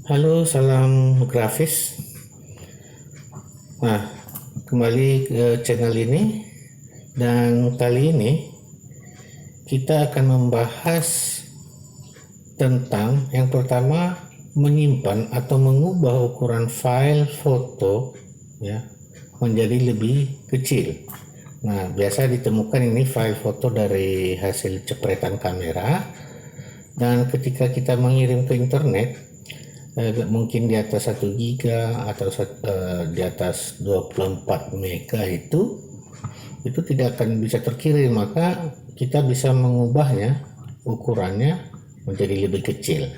Halo, salam grafis. Nah, kembali ke channel ini dan kali ini kita akan membahas tentang yang pertama menyimpan atau mengubah ukuran file foto ya menjadi lebih kecil. Nah, biasa ditemukan ini file foto dari hasil cepretan kamera dan ketika kita mengirim ke internet mungkin di atas 1 giga atau di atas 24 mega itu tidak akan bisa terkirim, maka kita bisa mengubahnya ukurannya menjadi lebih kecil.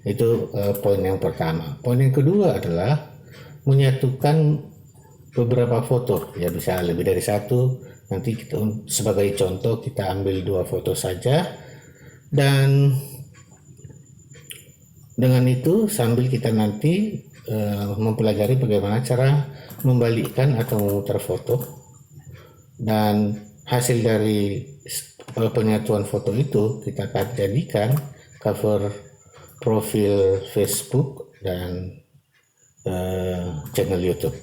Itu poin yang pertama. Poin yang kedua adalah menyatukan beberapa foto, ya bisa lebih dari satu. Nanti kita, sebagai contoh kita ambil 2 foto saja, dan dengan itu sambil kita nanti mempelajari bagaimana cara membalikkan atau memutar foto, dan hasil dari penyatuan foto itu kita akan jadikan cover profil Facebook dan channel YouTube.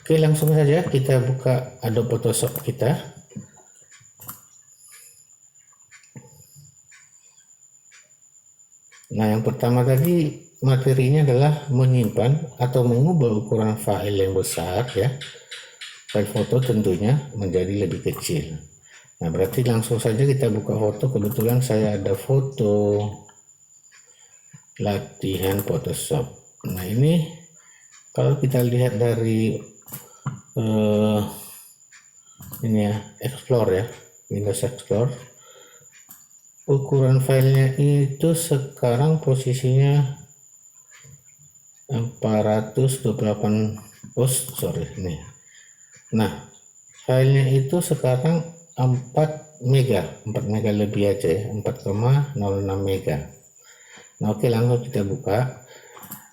Oke, langsung saja kita buka Adobe Photoshop kita. Nah, yang pertama tadi materinya adalah menyimpan atau mengubah ukuran file yang besar ya. File foto tentunya menjadi lebih kecil. Nah, berarti langsung saja kita buka foto. Kebetulan saya ada foto latihan Photoshop. Nah, ini kalau kita lihat dari ini ya, Explore ya, Windows Explore, ukuran filenya itu sekarang posisinya 428 ini. Nah, filenya itu sekarang 4 mega lebih aja ya, 4,06 mega. Nah, oke, langsung kita buka.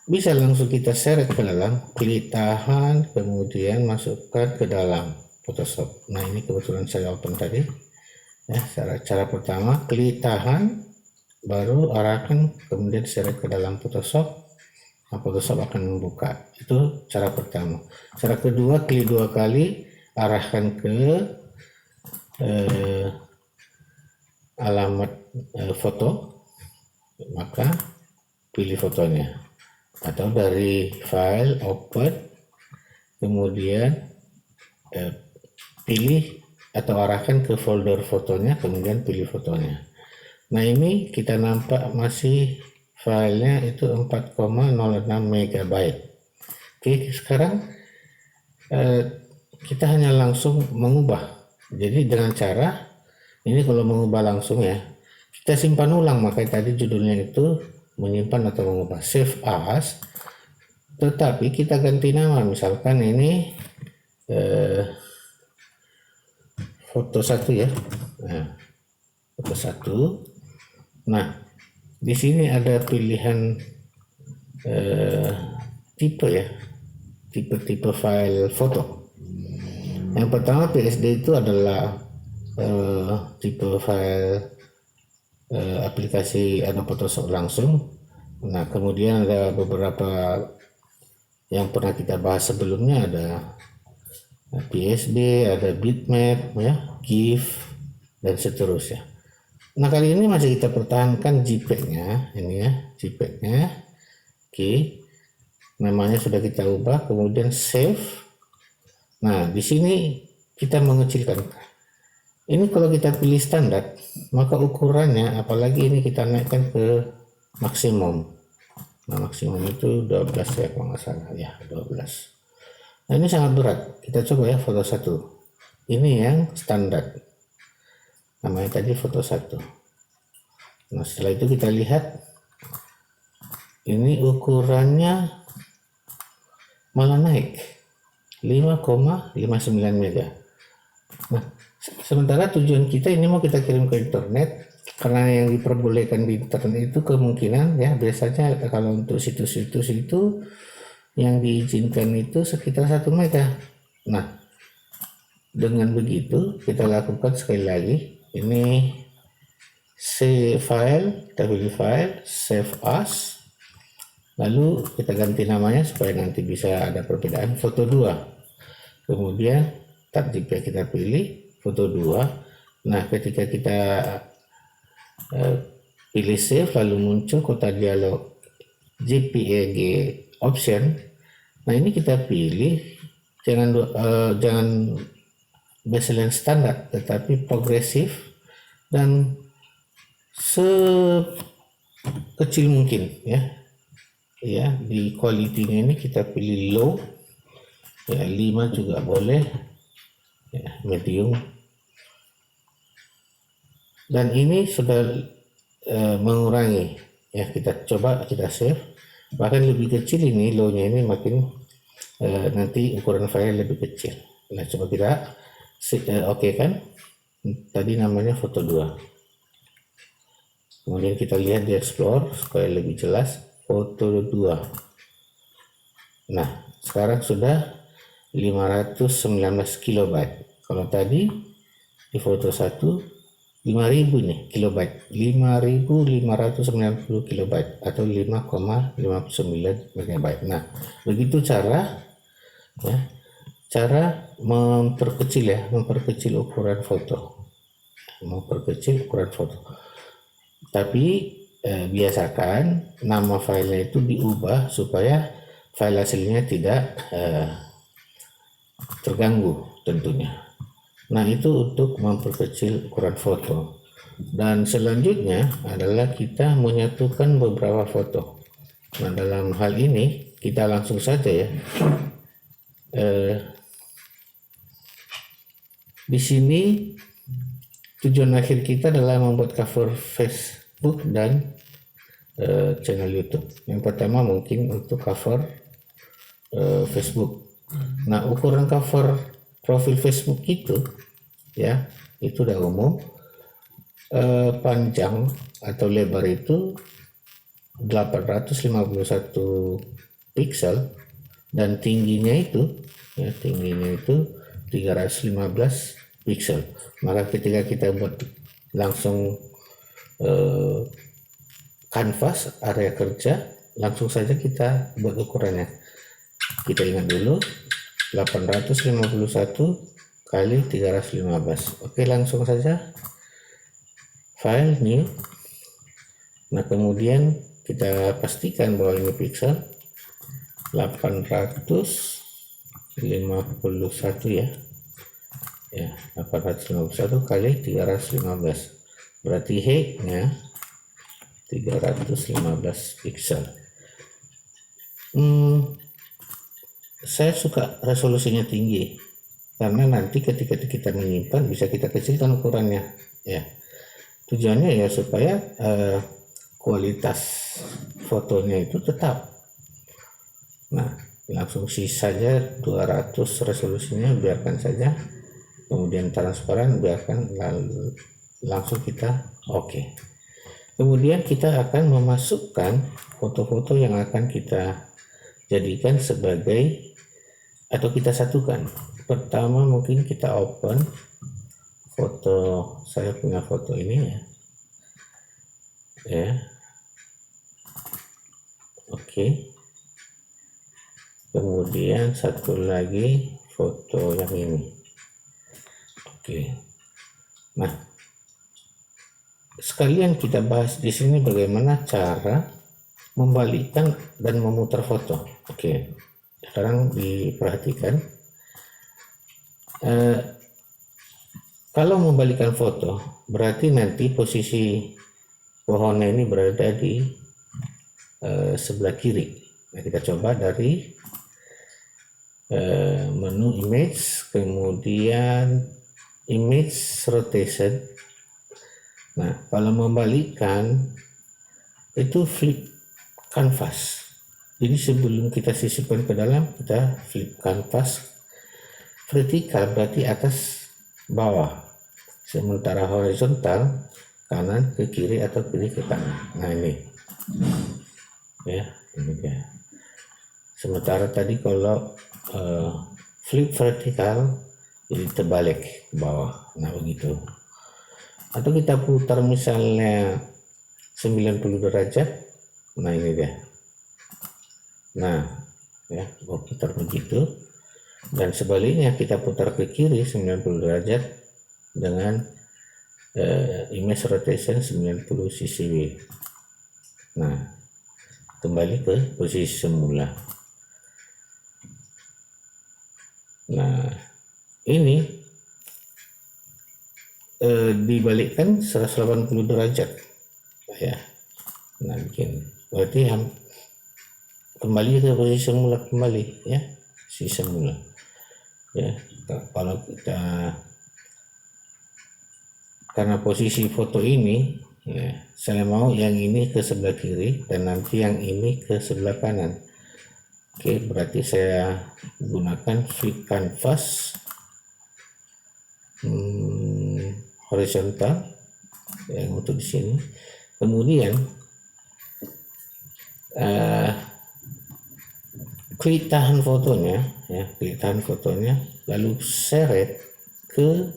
Bisa langsung kita seret ke dalam, klik tahan, kemudian masukkan ke dalam Photoshop. Nah, ini kebetulan saya open tadi ya. Cara pertama, klik tahan, baru arahkan, kemudian seret ke dalam Photoshop. Nah, Photoshop akan membuka. Itu cara pertama. Cara kedua, klik 2 kali, arahkan ke alamat foto, maka pilih fotonya, atau dari file open, kemudian pilih atau arahkan ke folder fotonya, kemudian pilih fotonya. Nah, ini kita nampak masih filenya itu 4,06 megabyte. Oke, sekarang kita hanya langsung mengubah. Jadi dengan cara ini, kalau mengubah langsung ya, kita simpan ulang. Makanya tadi judulnya itu menyimpan atau mengubah, save as, tetapi kita ganti nama. Misalkan ini foto 1 ya. Nah, foto 1. Nah, di sini ada pilihan tipe ya, tipe file foto. Yang pertama, PSD itu adalah tipe file aplikasi Adobe Photoshop langsung. Nah, kemudian ada beberapa yang pernah kita bahas sebelumnya, ada PSD, ada bitmap ya, GIF, dan seterusnya. Nah, kali ini masih kita pertahankan JPEG-nya, ini ya, JPEG-nya. Oke, namanya sudah kita ubah, kemudian save. Nah, di sini kita mengecilkan. Ini kalau kita pilih standar, maka ukurannya, apalagi ini kita naikkan ke maksimum. Nah, maksimum itu 12 ya kalau nggak salah ya, 12. Nah, ini sangat berat. Kita coba ya foto 1. Ini yang standar. Namanya tadi foto 1. Nah, setelah itu kita lihat, ini ukurannya malah naik 5,59 mega. Nah, sementara tujuan kita ini mau kita kirim ke internet, karena yang diperbolehkan di internet itu kemungkinan ya, biasanya kalau untuk situs-situs itu yang diizinkan itu sekitar 1 mega. Nah, dengan begitu kita lakukan sekali lagi, ini save file, kita pilih file, save as, Lalu kita ganti namanya supaya nanti bisa ada perbedaan, foto 2. Kemudian tab jika kita pilih foto 2. Nah, ketika kita pilih save, lalu muncul kotak dialog JPEG option. Nah, ini kita pilih jangan baseline standar, tetapi progresif dan sekecil mungkin ya. Ya, di quality-nya ini kita pilih low. Ya, 5 juga boleh. Ya, medium. Dan ini sudah mengurangi. Ya, kita coba kita save. Bahkan lebih kecil ini, low-nya ini makin nanti ukuran file lebih kecil. Nah, coba kita oke kan? Tadi namanya foto 2. Kemudian kita lihat di explore supaya lebih jelas, foto 2. Nah, sekarang sudah 519 kilobyte. Kalau tadi di foto 1 5.000 nih kilobyte, 5.590 kilobyte atau 5,59 megabyte. Nah, begitu cara memperkecil ukuran foto. Tapi biasakan nama filenya itu diubah supaya file hasilnya tidak terganggu tentunya. Nah, itu untuk memperkecil ukuran foto. Dan selanjutnya adalah kita menyatukan beberapa foto. Nah, dalam hal ini kita langsung saja ya. Di sini tujuan akhir kita adalah membuat cover Facebook dan channel YouTube. Yang pertama mungkin untuk cover Facebook. Nah, ukuran cover profil Facebook itu ya, itu udah umum. Panjang atau lebar itu 851 pixel dan tingginya itu 315 pixel. Maka ketika kita buat langsung kanvas area kerja, langsung saja kita buat ukurannya. Kita ingat dulu 851 kali 315. Oke, langsung saja file new. Nah, kemudian kita pastikan bahwa ini pixel 851 ya. Ya, 851 kali 315. Berarti height-nya 315 pixel. Saya suka resolusinya tinggi karena nanti ketika kita menyimpan bisa kita kecilkan ukurannya ya. Tujuannya ya supaya kualitas fotonya itu tetap. Nah, langsung saja 200 resolusinya, biarkan saja. Kemudian transparan biarkan, langsung kita oke. Kemudian kita akan memasukkan foto-foto yang akan kita jadikan sebagai atau kita satukan. Pertama mungkin kita open foto, saya punya foto ini ya. Oke. Kemudian satu lagi foto yang ini. Oke. Nah, sekalian kita bahas di sini bagaimana cara membalikkan dan memutar foto. Oke. Sekarang diperhatikan. Kalau membalikkan foto, berarti nanti posisi pohonnya ini berada di sebelah kiri. Nah, kita coba dari menu image, kemudian image rotation. Nah, kalau membalikkan itu flip canvas. Jadi sebelum kita sisipkan ke dalam, kita flip canvas. Vertikal berarti atas bawah, sementara horizontal kanan ke kiri atau kiri ke kanan. Nah, ini ya, ini dia. Sementara tadi kalau flip vertikal jadi terbalik ke bawah. Nah, begitu. Atau kita putar misalnya 90 derajat. Nah, ini dia. Nah, ya, putar begitu, dan sebaliknya kita putar ke kiri 90 derajat dengan image rotation 90 ccw. Nah, kembali ke posisi semula. Nah, ini dibalikkan 180 derajat ya. Nah, begini. Berarti kembali ke posisi semula kembali ya, posisi semula ya. Kalau kita, karena posisi foto ini ya, saya mau yang ini ke sebelah kiri dan nanti yang ini ke sebelah kanan. Oke, berarti saya gunakan flip canvas horizontal yang untuk di sini. Kemudian klik tahan fotonya ya, klik tahan fotonya, lalu seret ke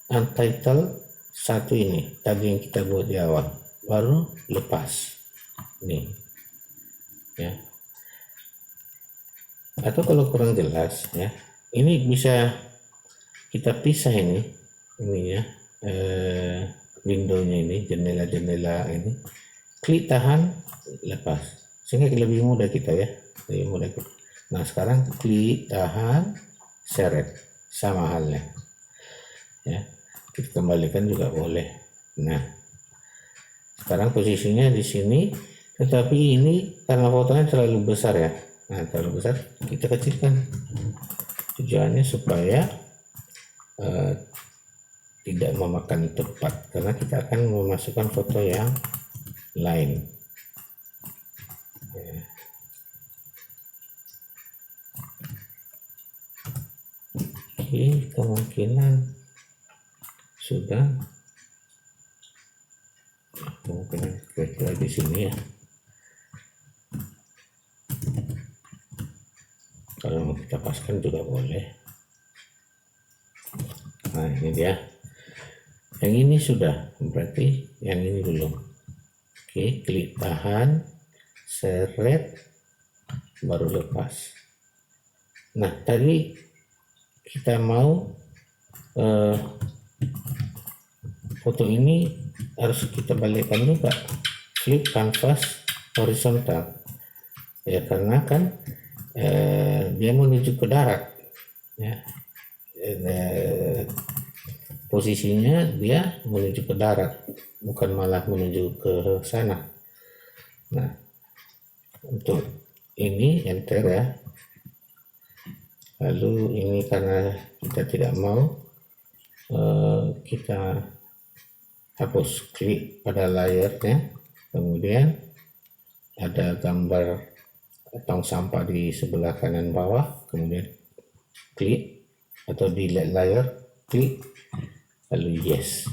untitled satu ini tadi yang kita buat di awal, baru lepas ini ya. Atau kalau kurang jelas ya, ini bisa kita pisah ini ya, windownya ini, jendela-jendela ini, klik tahan lepas sehingga lebih mudah kita ya, lebih mudah kita. Nah, sekarang klik tahan seret, sama halnya ya, kita kembalikan juga boleh. Nah, sekarang posisinya di sini, tetapi ini karena fotonya terlalu besar ya. Nah, terlalu besar kita kecilkan. Tujuannya supaya tidak memakan tempat, karena kita akan memasukkan foto yang lain. Oke, kemungkinan sudah, kemungkinan kira-kira di sini ya. Kalau mau kita paskan juga boleh. Nah, ini dia. Yang ini sudah, berarti yang ini dulu. Oke, klik tahan, seret, baru lepas. Nah, tadi kita mau foto ini harus kita balikkan juga, flip canvas horizontal ya, karena kan dia menuju ke darat ya, posisinya dia menuju ke darat, bukan malah menuju ke sana. Nah, untuk ini enter ya. Lalu ini karena kita tidak mau, kita hapus, klik pada layarnya, kemudian ada gambar tong sampah di sebelah kanan bawah, kemudian klik, atau di layar klik, lalu yes.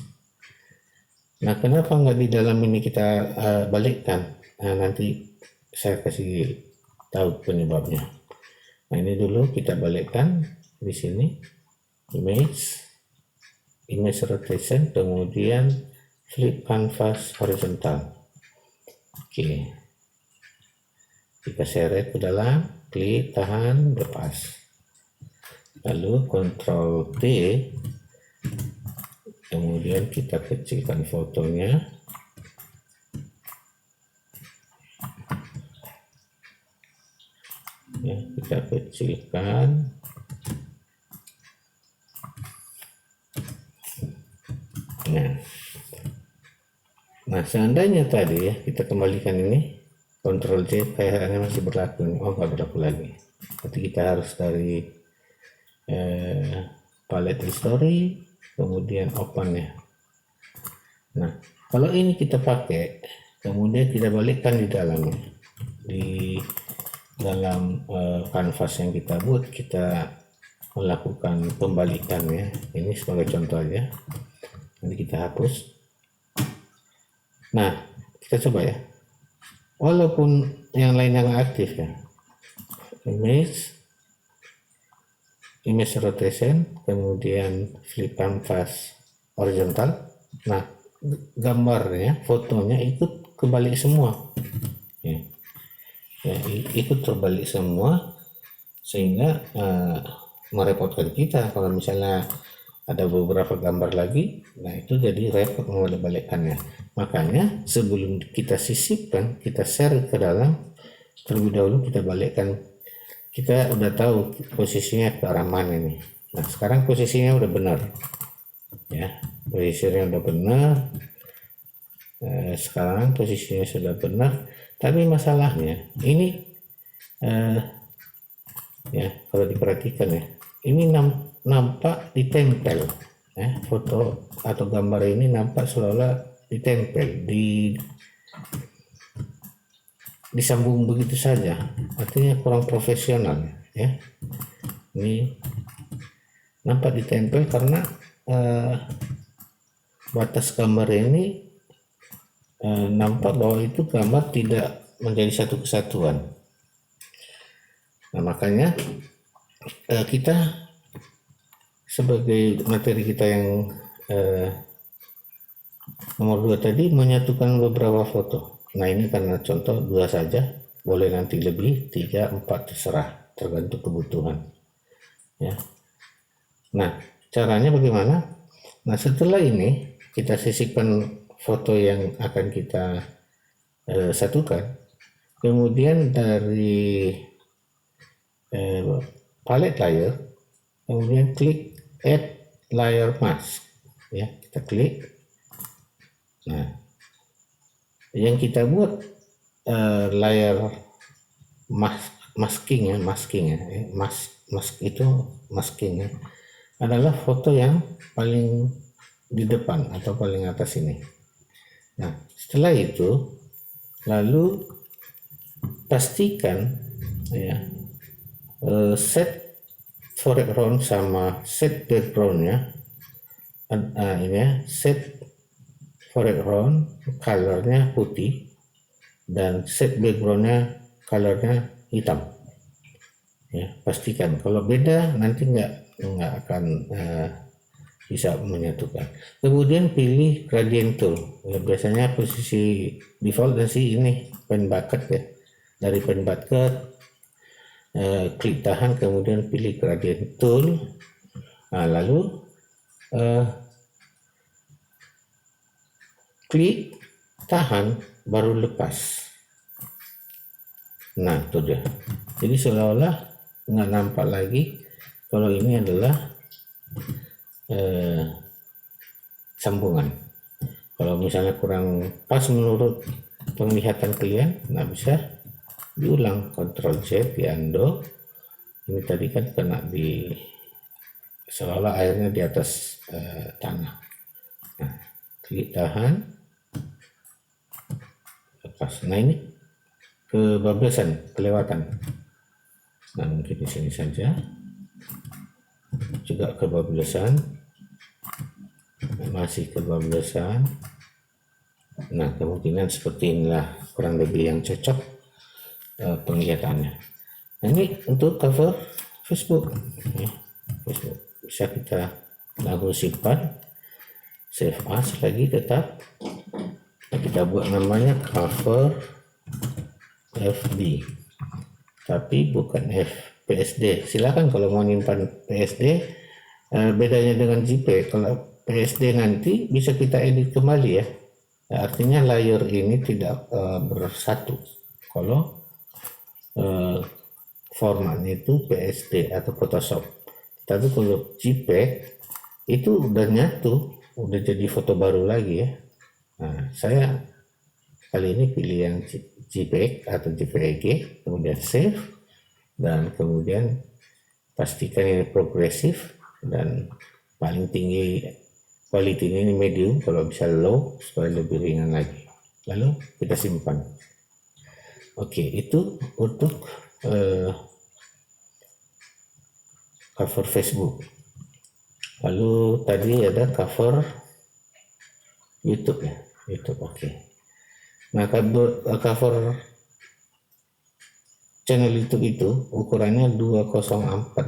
Nah, kenapa nggak di dalam ini kita balikkan? Nah, nanti saya kasih tahu penyebabnya. Nah, ini dulu kita balikkan di sini, image rotation, kemudian flip canvas horizontal. Oke, kita seret ke dalam, klik tahan lepas, lalu Ctrl T, kemudian kita kecilkan fotonya. Ya, kita kecilkan. Nah, seandainya tadi ya kita kembalikan ini, Ctrl C, kayaknya masih berlaku. Oh, nggak berlaku lagi. Berarti kita harus dari palette history, kemudian open ya. Nah, kalau ini kita pakai, kemudian kita balikkan di dalam kanvas yang kita buat, kita melakukan pembalikan ya. Ini sebagai contoh aja. Nanti kita hapus. Nah, kita coba ya. Walaupun yang lain yang aktif ya. Image rotation, kemudian flip canvas horizontal. Nah, gambarnya, fotonya ikut kebalik semua. Ya. ya, ikut terbalik semua, sehingga merepotkan kita kalau misalnya ada beberapa gambar lagi. Nah, itu jadi repot membalik-balikkannya. Makanya sebelum kita sisipkan, kita share ke dalam, terlebih dahulu kita balikkan. Kita udah tahu posisinya ke arah mana nih. Nah, sekarang posisinya udah benar, ya, posisinya udah benar. Sekarang posisinya sudah benar, tapi masalahnya ini ya, kalau diperhatikan ya, ini nampak ditempel, ya, foto atau gambar ini nampak seolah ditempel, disambung begitu saja, artinya kurang profesional, ya. Ini nampak ditempel karena batas gambar ini nampak bahwa itu gambar tidak menjadi satu kesatuan. Nah, makanya kita sebagai materi kita yang nomor 2 tadi menyatukan beberapa foto. Nah, ini karena contoh 2 saja, boleh nanti lebih, 3, 4, terserah, tergantung kebutuhan, ya. Nah, caranya bagaimana? Nah, setelah ini kita sisipkan foto yang akan kita satukan, kemudian dari palette layer, kemudian klik add layer mask, ya, kita klik. Nah, yang kita buat layer masking ya, adalah foto yang paling di depan atau paling atas ini. Nah, setelah itu lalu pastikan, ya, set foreground sama set backgroundnya, ini ya, set foreground colornya putih dan set backgroundnya colornya hitam, ya. Pastikan, kalau beda nanti nggak akan bisa menyatukan. Kemudian pilih gradient tool, ya, biasanya posisi default dan sih ini pen bucket, ya. Dari pen bucket klik tahan, kemudian pilih gradient tool. Nah, lalu klik tahan baru lepas. Nah, itu dia. Jadi seolah-olah nggak nampak lagi kalau ini adalah sambungan. Kalau misalnya kurang pas menurut penglihatan kalian, nah bisa diulang, Ctrl Z, di undo. Ini tadi kan kena di seolah airnya di atas tanah. Nah, klik tahan, lepas. Nah, ini kebablasan, kelewatan. Nah, mungkin di sini saja juga kebablasan, masih kebablasan. Nah, kemungkinan seperti inilah kurang lebih yang cocok penglihatannya. Nah, ini untuk cover Facebook, ya. Facebook bisa kita langsung simpan, save as lagi tetap. Nah, kita buat namanya cover FB, tapi bukan PSD. Silakan kalau mau nyimpan PSD. Bedanya dengan JPEG, kalau PSD nanti bisa kita edit kembali, ya. Artinya layer ini tidak bersatu kalau formatnya itu PSD atau Photoshop. Tapi kalau JPEG itu udah nyatu, udah jadi foto baru lagi, ya. Nah, saya kali ini pilih yang JPEG atau JPEG, kemudian save, dan kemudian pastikan ini progresif dan paling tinggi quality ini medium, kalau bisa low supaya lebih ringan lagi. Lalu kita simpan. Oke, itu untuk cover Facebook. Lalu tadi ada cover YouTube, ya, YouTube. Oke. Nah, cover channel YouTube itu ukurannya 2048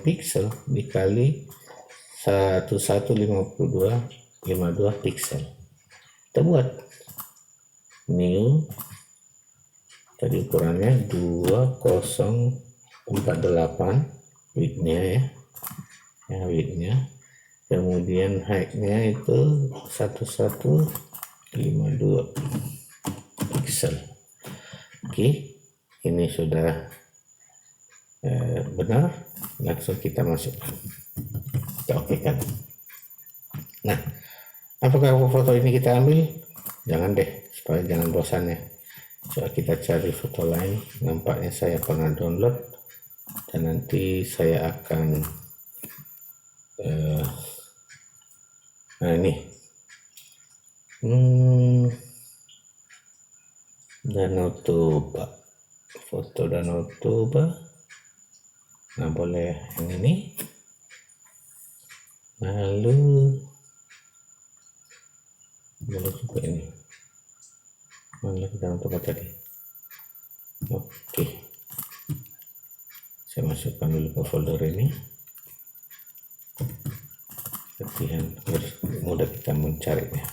pixel dikali 1152 pixel. Kita buat new Tadi ukurannya 2048 widthnya ya, widthnya. Kemudian height-nya itu 1152 pixel. Oke, ini sudah benar. Langsung kita masukkan, kita okekan. Nah, apakah foto ini kita ambil? Jangan deh, supaya jangan bosan ya. Coba kita cari foto lain. Nampaknya saya pernah download, dan nanti saya akan nah ini Danau Toba, foto Danau Toba. Nah, boleh yang ini. Lalu boleh juga ini. Mana Danau Toba tadi? Oke, saya masukkan dulu ke folder ini. Latihan biar mudah kita mencarinya.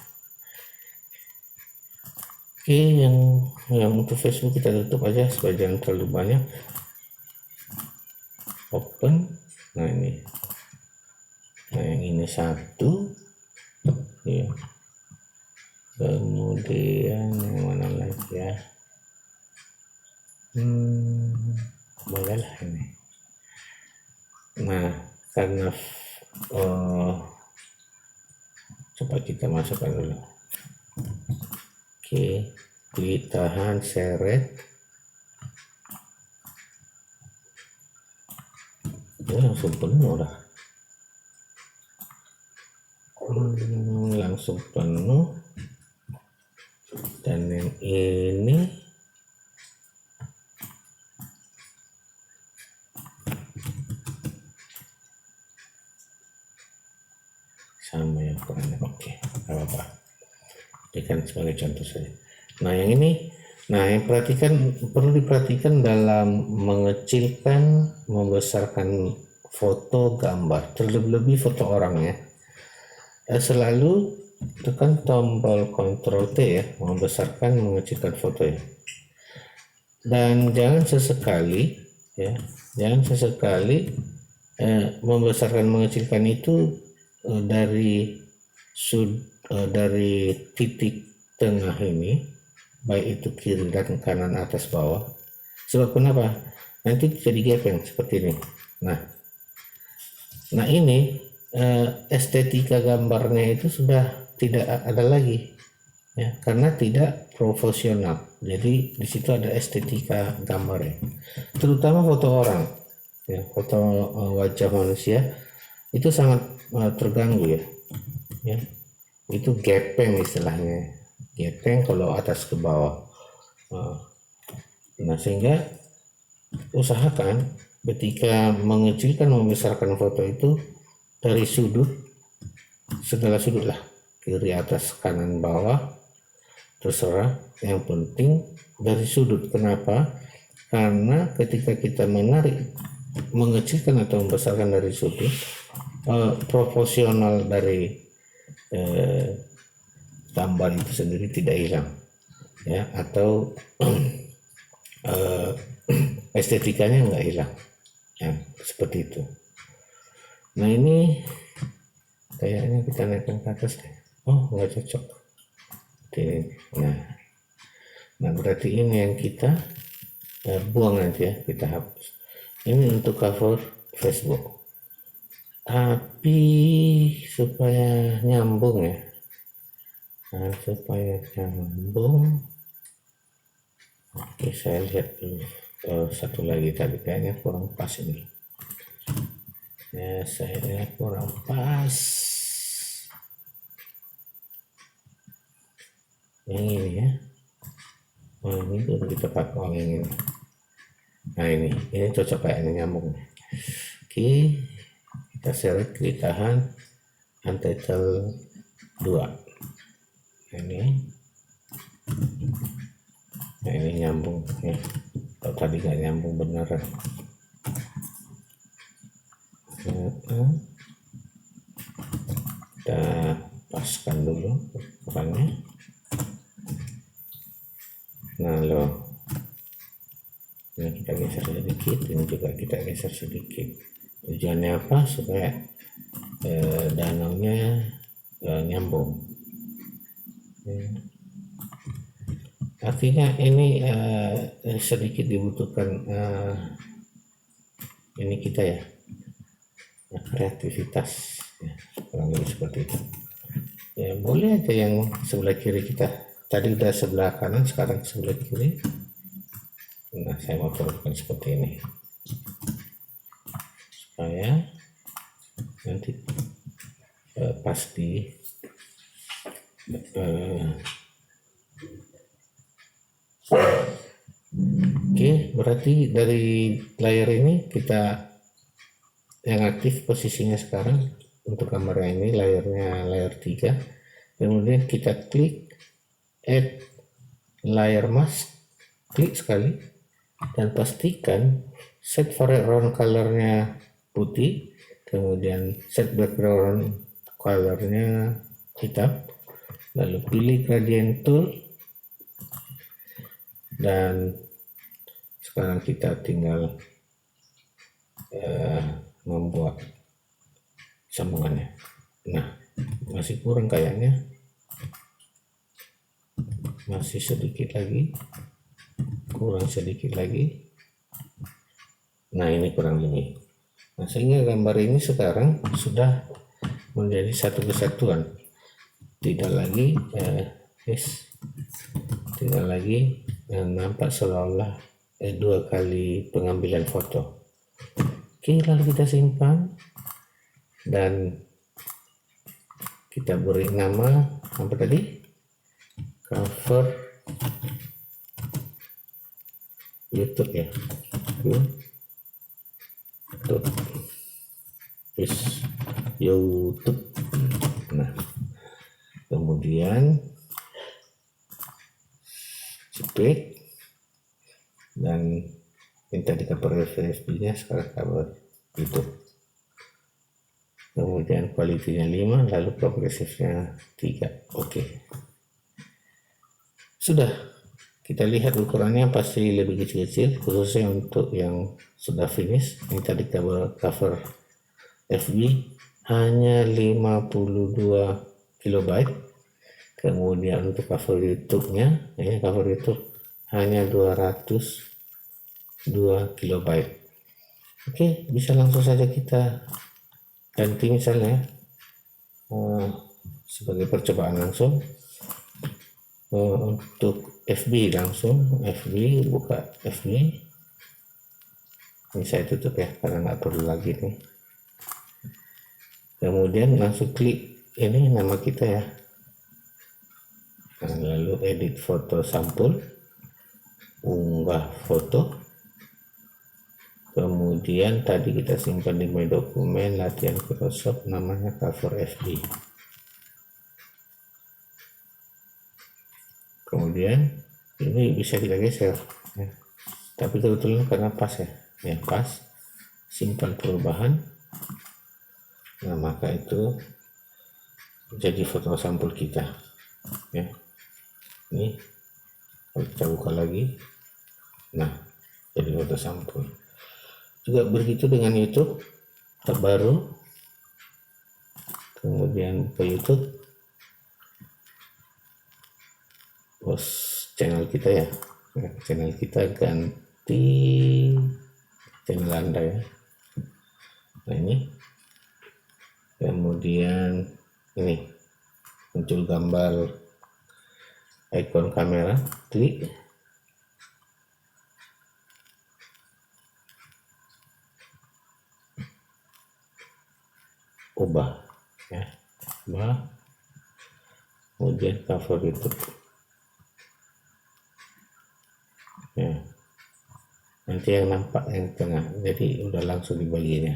Oke, yang untuk Facebook kita tutup aja supaya jangan terlalu banyak. Open. Nah ini, yang ini satu ya. Kemudian yang mana lagi ya? Bolehlah ini. Nah, karena coba kita masukkan dulu. Oke, ditahan, seret. Ya, langsung penuh lah. Langsung penuh. Dan yang ini sama yang kurangnya. Oke, apa-apa. Ini kan sebagai contoh saja. Nah, yang ini, yang perlu diperhatikan dalam mengecilkan, membesarkan foto, gambar, terlebih foto orang ya. Selalu tekan tombol Ctrl T ya, membesarkan, mengecilkan foto ya. Dan jangan sesekali membesarkan, mengecilkan itu dari titik tengah ini, baik itu kiri dan kanan, atas bawah. Sebab kenapa? Nanti jadi gepeng seperti ini. Nah ini estetika gambarnya itu sudah tidak ada lagi ya, karena tidak profesional. Jadi di situ ada estetika gambarnya, terutama foto orang ya, foto wajah manusia itu sangat terganggu ya. Itu gepeng istilahnya, gepeng kalau atas ke bawah. Nah, sehingga usahakan ketika mengecilkan, membesarkan foto itu dari sudut, segala sudut lah, kiri, atas, kanan, bawah, terserah. Yang penting dari sudut. Kenapa? Karena ketika kita menarik, mengecilkan atau membesarkan dari sudut, proporsional dari gambar itu sendiri tidak hilang ya, atau estetikanya nggak hilang ya, seperti itu. Nah ini kayaknya kita naikkan ke atas deh. Oh, nggak cocok ini. Nah berarti ini yang kita buang nanti ya, kita hapus. Ini untuk cover Facebook, tapi supaya nyambung ya, oke, saya lihat dulu satu lagi, tadi kayaknya kurang pas ini ya, saya lihat kurang pas yang ini ya. Ini tuh kita pakai yang ini. Nah ini cocok, kayaknya nyambung. Oke, kita seret, ditahan, untitled 2 ini. Nah ini nyambung ya, kalau tadi nggak nyambung beneran. Kita paskan dulu ukurannya. Nah loh, kita geser sedikit, ini juga kita geser sedikit. Tujuannya apa? Supaya danaunya nyambung. Artinya ini sedikit dibutuhkan ini kita ya, kreativitas ya, kurang lebih seperti itu ya. Boleh aja yang sebelah kiri kita, tadi udah sebelah kanan, sekarang sebelah kiri. Nah, saya mau turunkan seperti ini supaya nanti pas di Oke, berarti dari layar ini kita yang aktif posisinya sekarang untuk kamera ini layarnya layar 3. Kemudian kita klik add layer mask, klik sekali dan pastikan set foreground colornya putih, kemudian set background colornya hitam, lalu pilih gradient tool dan sekarang kita tinggal membuat sambungannya. Nah, masih kurang kayaknya, masih sedikit lagi, kurang sedikit lagi. Nah, ini kurang lebih. Nah, sehingga gambar ini sekarang sudah menjadi satu kesatuan, tidak lagi tidak lagi nampak seolah-olah dua kali pengambilan foto. Oke, lalu kita simpan dan kita beri nama apa tadi? Cover YouTube ya. YouTube. Nah, kemudian jepit dan minta di cover FFP-nya sekarang cover YouTube. Kemudian kualitinya 5, lalu progresifnya 3. Oke. Sudah, kita lihat ukurannya pasti lebih kecil-kecil, khususnya untuk yang sudah finish. Ini tadi cover FB hanya 52 KB. Kemudian untuk cover YouTube-nya, ini cover YouTube hanya 202 KB. Oke, bisa langsung saja kita ganti misalnya sebagai percobaan langsung untuk FB, langsung FB, buka FB. Ini saya tutup ya karena nggak perlu lagi nih. Kemudian langsung klik ini nama kita ya. Nah, lalu edit foto sampul, unggah foto. Kemudian tadi kita simpan di My Dokumen latihan Photoshop, namanya cover FB. Kemudian ini bisa kita geser ya. Tapi kebetulan karena pas ya, pas, simpan perubahan. Nah, maka itu jadi foto sampul kita ya. Ini kita buka lagi. Nah, jadi foto sampul. Juga begitu dengan YouTube terbaru. Kemudian ke YouTube, channel kita ya, channel kita ganti channel Anda ya. Nah, ini kemudian ini muncul gambar icon kamera, klik. Ubah ya, ubah. Kemudian cover YouTube ya, nanti yang nampak yang tengah, jadi udah langsung dibaginya.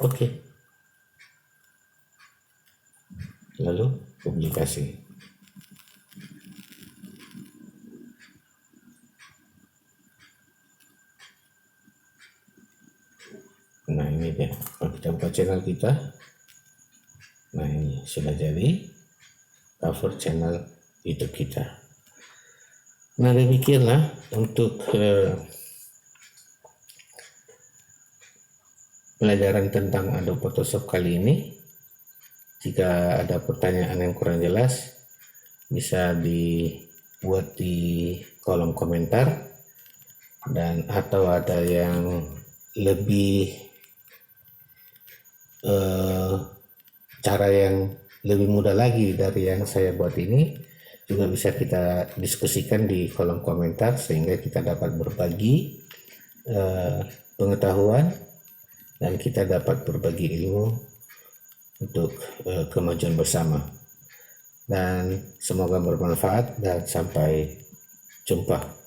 Oke, lalu publikasi. Nah, ini dia. Kalau kita buka channel kita, nah ini sudah jadi cover channel YouTube kita. Nah, demikianlah untuk pelajaran tentang Adobe Photoshop kali ini. Jika ada pertanyaan yang kurang jelas, bisa dibuat di kolom komentar, dan atau ada yang lebih cara yang lebih mudah lagi dari yang saya buat ini, juga bisa kita diskusikan di kolom komentar sehingga kita dapat berbagi pengetahuan dan kita dapat berbagi ilmu untuk kemajuan bersama. Dan semoga bermanfaat dan sampai jumpa.